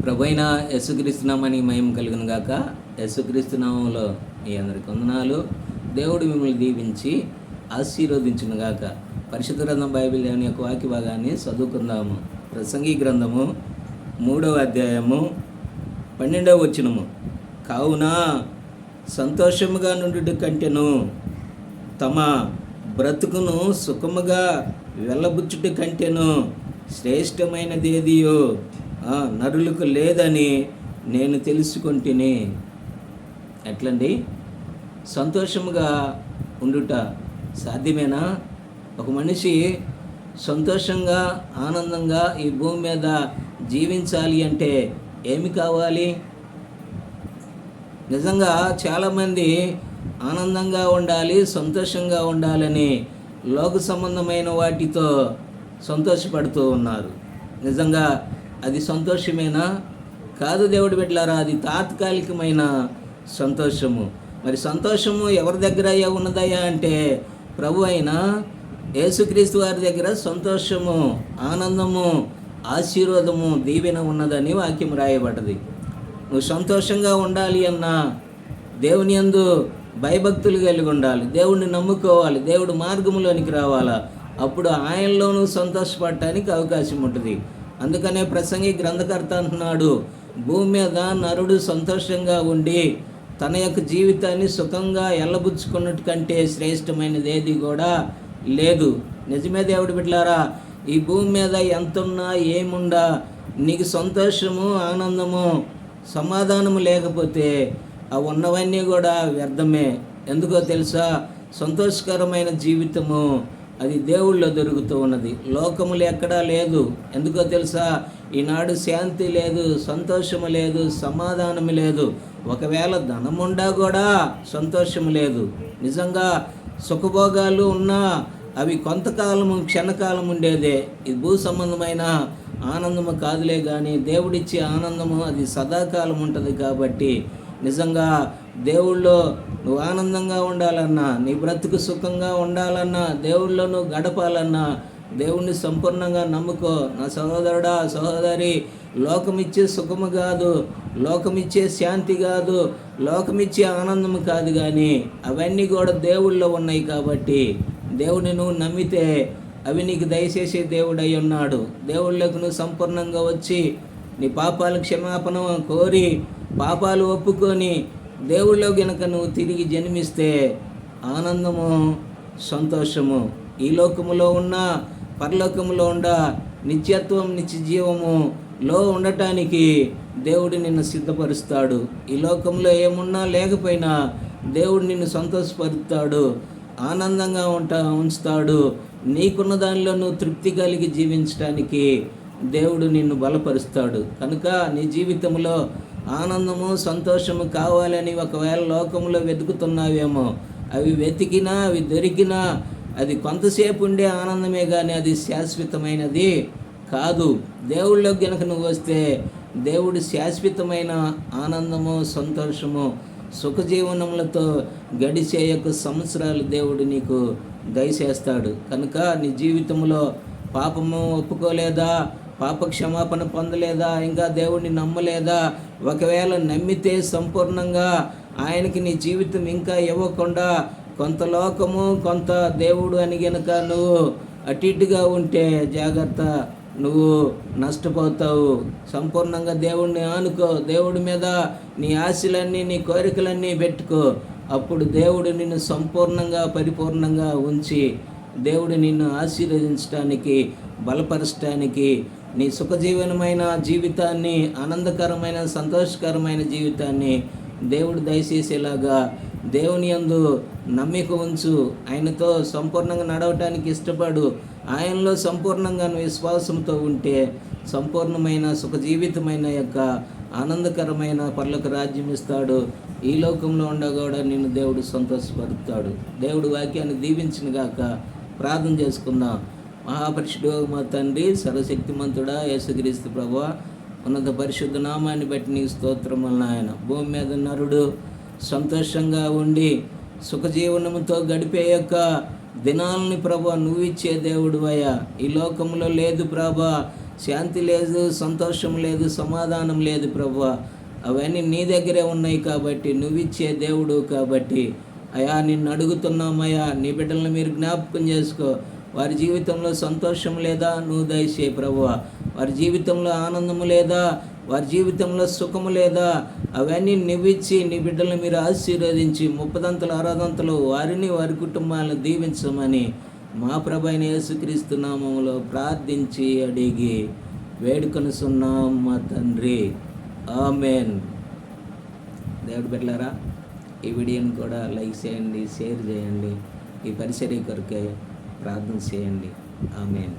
ప్రభువైన యేసుక్రీస్తు నామానికి మహిమ కలుగును గాక. యేసుక్రీస్తు నామంలో మీ అందరికి వందనాలు. దేవుడు మిమ్మల్ని దీవించి ఆశీర్వదించును గాక. పరిశుద్ధ గ్రంథం బైబిల్ అనే యొక్క వాక్య భాగాన్ని చదువుకుందాము. ప్రసంగి గ్రంథము 3వ అధ్యాయము 12వ వచనము. కావున సంతోషముగా నుండుట కంటెను తమ బ్రతుకును సుఖముగా వెళ్ళబుచ్చుట కంటెను శ్రేష్టమైనదేదియో నరులకు లేదని నేను తెలుసుకుంటుని. ఎట్లండి? సంతోషముగా ఉండుట సాధ్యమేనా? ఒక మనిషి సంతోషంగా ఆనందంగా ఈ భూమి మీద జీవించాలి అంటే ఏమి కావాలి? నిజంగా చాలామంది ఆనందంగా ఉండాలి, సంతోషంగా ఉండాలని లోక సంబంధమైన వాటితో సంతోషపడుతూ ఉన్నారు. నిజంగా అది సంతోషమేనా? కాదు దేవుడి బిడ్డలారా, అది తాత్కాలికమైన సంతోషము. మరి సంతోషము ఎవరి దగ్గర ఉన్నదయ్యా అంటే ప్రభు అయిన యేసుక్రీస్తు వారి దగ్గర సంతోషము, ఆనందము, ఆశీర్వాదము, దీవెన ఉన్నదని వాక్యం రాయబడ్డది. నువ్వు సంతోషంగా ఉండాలి అన్నా దేవుని యందు భయభక్తులు కలిగి ఉండాలి, దేవుడిని నమ్ముకోవాలి, దేవుడు మార్గంలోనికి రావాలా. అప్పుడు ఆయనలో నువ్వు సంతోషపడటానికి అవకాశం ఉంటుంది. అందుకనే ప్రసంగి గ్రంథకర్త అంటున్నాడు, భూమి మీద నరుడు సంతోషంగా ఉండి తన యొక్క జీవితాన్ని సుఖంగా ఎల్లబుచ్చుకున్నట్టు కంటే శ్రేష్టమైనది ఏది కూడా లేదు. నిజమే దేవుడి బిడ్డలారా, ఈ భూమి మీద ఎంతున్నా ఏముండా నీకు సంతోషము, ఆనందము, సమాధానము లేకపోతే ఆ ఉన్నవన్నీ కూడా వ్యర్థమే. ఎందుకో తెలుసా? సంతోషకరమైన జీవితము అది దేవుళ్ళో దొరుకుతూ ఉన్నది, లోకములు ఎక్కడా లేదు. ఎందుకో తెలుసా? ఈనాడు శాంతి లేదు, సంతోషము లేదు, సమాధానము లేదు. ఒకవేళ ధనముండా కూడా సంతోషము లేదు. నిజంగా సుఖభోగాలు ఉన్నా అవి కొంతకాలము, క్షణకాలం ఉండేదే. ఇది భూ సంబంధమైన ఆనందము కాదులే కానీ దేవుడిచ్చే ఆనందము అది సదాకాలం ఉంటుంది. కాబట్టి నిజంగా దేవుళ్ళో నువ్వు ఆనందంగా ఉండాలన్నా, నీ బ్రతుకు సుఖంగా ఉండాలన్నా, దేవుళ్ళో నువ్వు గడపాలన్నా దేవుణ్ణి సంపూర్ణంగా నమ్ముకో. నా సహోదరుడా, సహోదరి, లోకమిచ్చే సుఖము కాదు, లోకమిచ్చే శాంతి కాదు, లోకమిచ్చే ఆనందము కాదు, కానీ అవన్నీ కూడా దేవుళ్ళో ఉన్నాయి. కాబట్టి దేవుని నువ్వు నమ్మితే అవి నీకు దయచేసే దేవుడై ఉన్నాడు. దేవుళ్ళకు నువ్వు సంపూర్ణంగా వచ్చి నీ పాపాల క్షమాపణ కోరి పాపాలు ఒప్పుకొని దేవుళ్ళో గనుక నువ్వు తిరిగి జన్మిస్తే ఆనందము, సంతోషము ఈ లోకములో ఉన్న పరలోకములో ఉండ నిత్యత్వం, నిత్య జీవములో ఉండటానికి దేవుడు నిన్ను సిద్ధపరుస్తాడు. ఈ లోకంలో ఏమున్నా లేకపోయినా దేవుడు నిన్ను సంతోషపరుస్తాడు, ఆనందంగా ఉంచుతాడు. నీకున్న దానిలో నువ్వు తృప్తి కలిగి జీవించడానికి దేవుడు నిన్ను బలపరుస్తాడు. కనుక నీ జీవితంలో ఆనందము, సంతోషము కావాలని ఒకవేళ లోకంలో వెతుకుతున్నావేమో, అవి వెతికినా అవి దొరికినా అది కొంతసేపు ఉండే ఆనందమే కానీ అది శాశ్వతమైనది కాదు. దేవుళ్ళకి గనక నువ్వు వస్తే దేవుడు శాశ్వతమైన ఆనందము, సంతోషము, సుఖజీవనములతో గడిచే యొక్క సంవత్సరాలు దేవుడు నీకు దయచేస్తాడు. కనుక నీ జీవితంలో పాపము ఒప్పుకోలేదా, పాప క్షమాపణ పొందలేదా, ఇంకా దేవుడిని నమ్మలేదా, ఒకవేళ నమ్మితే సంపూర్ణంగా ఆయనకి నీ జీవితం ఇంకా ఇవ్వకుండా కొంత లోకము, కొంత దేవుడు అని గనక నువ్వు అటు ఇటుగా ఉంటే జాగ్రత్త, నువ్వు నష్టపోతావు. సంపూర్ణంగా దేవుడిని ఆనుకో, దేవుడి మీద నీ ఆశలన్నీ, నీ కోరికలన్నీ పెట్టుకో. అప్పుడు దేవుడు నిన్ను సంపూర్ణంగా, పరిపూర్ణంగా ఉంచి దేవుడు నిన్ను ఆశీర్వదించడానికి, బలపరచడానికి, నీ సుఖజీవనమైన జీవితాన్ని, ఆనందకరమైన, సంతోషకరమైన జీవితాన్ని దేవుడు దయచేసేలాగా దేవుని యందు నమ్మిక ఉంచు. ఆయనతో సంపూర్ణంగా నడవటానికి ఇష్టపడు. ఆయనలో సంపూర్ణంగా విశ్వాసంతో ఉంటే సంపూర్ణమైన సుఖజీవితమైన యొక్క ఆనందకరమైన పరలోక రాజ్యం ఇస్తాడు. ఈ లోకంలో ఉండగా నిన్ను దేవుడు సంతోషపరుస్తాడు. దేవుడు వాక్యాన్ని దీవించిన గాక. ప్రార్థన చేసుకుందాం. మహాపరిశుద్ధుడా మా తండ్రి, సర్వశక్తిమంతుడా, యేసుక్రీస్తు ప్రభువా, ఉన్నత పరిశుద్ధ నామాన్ని బట్టి నీకు స్తోత్రములు నాయన. భూమి మీద నరుడు సంతోషంగా ఉండి సుఖజీవనముతో గడిపే యొక్క దినాలని ప్రభా నువ్వు ఇచ్చే దేవుడు అయ్యా. ఈ లోకంలో లేదు ప్రభా, శాంతి లేదు, సంతోషం లేదు, సమాధానం లేదు ప్రభువా. అవన్నీ నీ దగ్గరే ఉన్నాయి కాబట్టి, నువ్విచ్చే దేవుడు కాబట్టి అయా నిన్ను అడుగుతున్నామయ్యా, నీ బిడ్డలను మీరు జ్ఞాపకం చేసుకో. వారి జీవితంలో సంతోషం లేదా, నువ్వు దయచేయి ప్రభువా. వారి జీవితంలో ఆనందము లేదా, వారి జీవితంలో సుఖము లేదా, అవన్నీ నువ్విచ్చి నీ బిడ్డలను మీరు ఆశీర్వదించి 30 60 వారిని వారి కుటుంబాలను దీవించమని మా ప్రభు అయిన యేసుక్రీస్తు నామములో ప్రార్థించి అడిగి వేడుకొనుచున్నాం మా తండ్రి. ఆమెన్. దేవుడి బిడ్డలారా, ఈ వీడియోని కూడా లైక్ చేయండి, షేర్ చేయండి, ఈ పరిచర్య కొరకే ప్రార్థన చేయండి. ఆమెన్.